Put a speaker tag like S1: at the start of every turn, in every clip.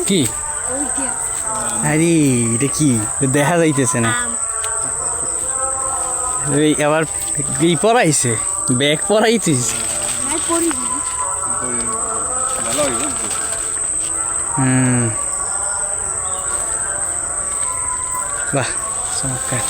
S1: কি আরে এটা কি দেখা যাইতেছে না এই আবার এই পড়াইছে ব্যাগ পড়াইছিস বাহ চমৎকার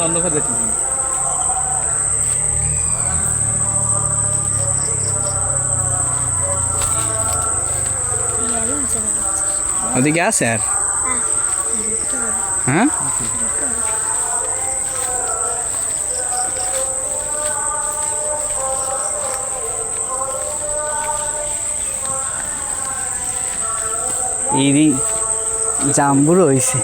S1: অন্ধকার দেখি ওদিকে আছে আর হ্যাঁ এই জাম্বুর হয়েছে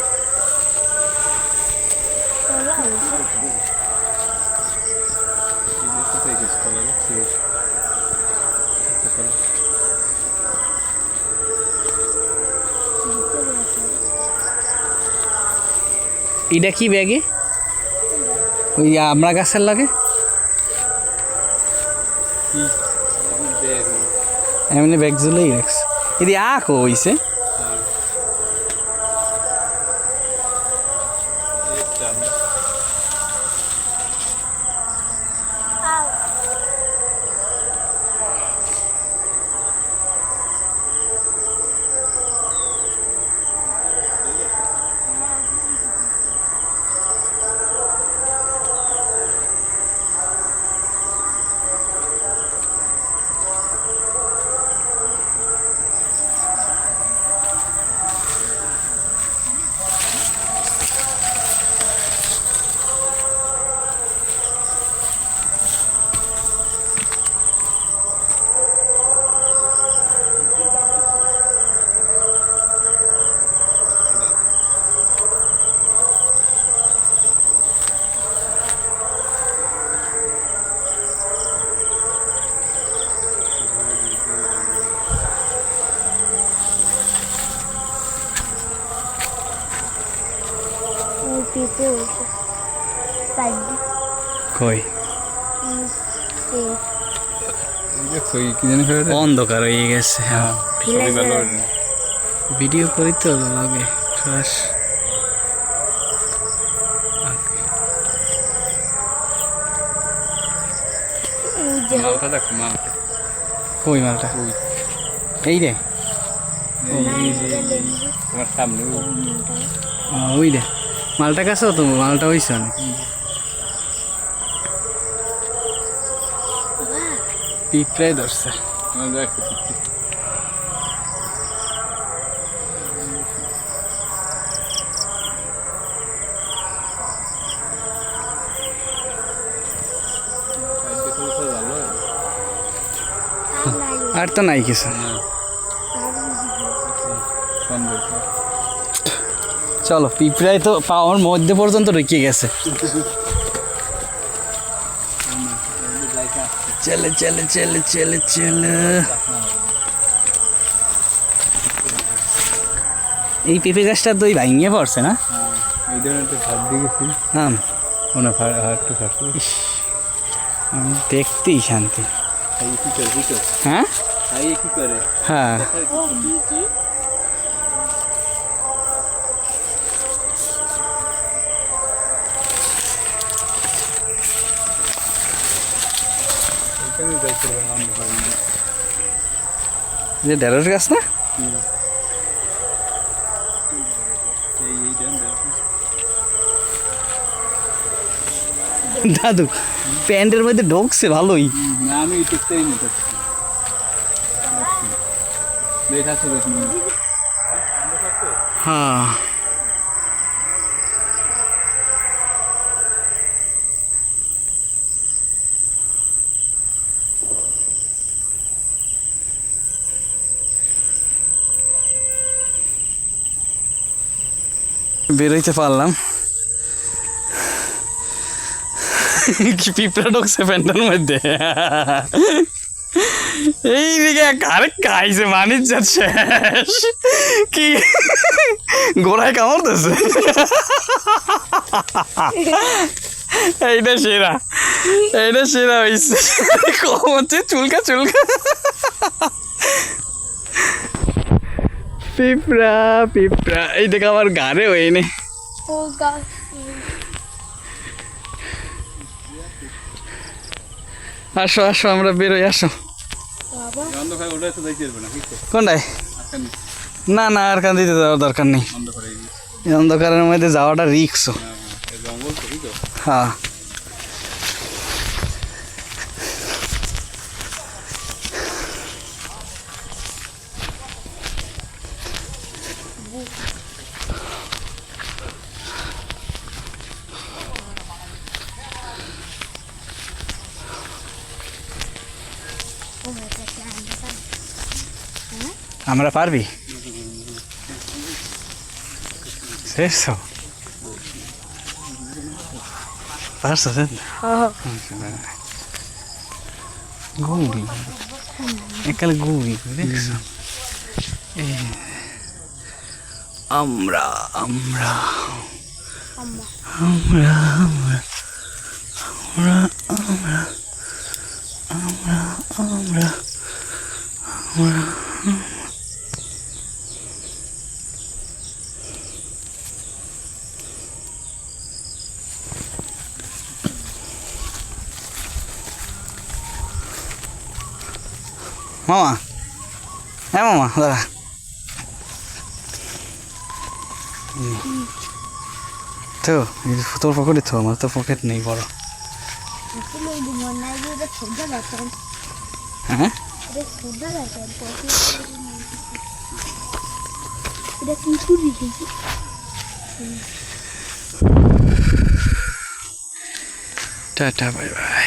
S1: এটা কি ব্যাগে ওই আমরা গাছের লাগে এমনি ব্যাগ ঝুলেই রাখছে এদি আঁকো হইছে কই অন্ধকার হয়ে গেছে ভিডিও করি তো লাগে কই মালটা এই রে ওই রে মালটা কাছেও তো মালটা হয়েছে অনেক পিঁপড়াই ধরছে আর তো নাই কিছু চলো পিঁপড়াই তো পাওয়ার মধ্যে পর্যন্ত ঢুকে গেছে চলে চলে চলে চলে চলে এই পেঁপে গাছটা তো ভাঙিয়ে পড়ছে না আমি দেখতেই শান্তি হ্যাঁ হ্যাঁ যে ঢেঁড়স গাছ না দাদু প্যান্টের মধ্যে ঢোকছে ভালোই আমি হ্যাঁ বেরোইতে পারলাম। কি পিঁপড়া ঢুকছে প্যান্টের মধ্যে। এইদিকে আরে খাইছে বাণিজ্য শেষ। কি গোড়ায় কামড়তেছে। এইটা সেরা, এইটা সেরা হয়েছে। কম হচ্ছে চুলকা চুলকা। পিঁপড়া পিঁপড়া এই দেখ আমার গাড়ে হয়নি। আসো আসো আমরা বেরোই, আসো। কোনটায়? না না আর কান দিতে যাওয়ার দরকার নেই, অন্ধকারের মধ্যে যাওয়াটা রিস্ক। হ্যাঁ আমরা পারবি শেষ তো পারছো গৌরী একালে গৌরী দেখছো। আমরা আমরা আমরা আমরা আমরা আমরা আমরা আমরা আমরা মামা, হ্যাঁ মামা দাঁড়া। তো তোর পকেটে তো আমার তো পকেট নেই বড়। হ্যাঁ টাটা বাই বাই।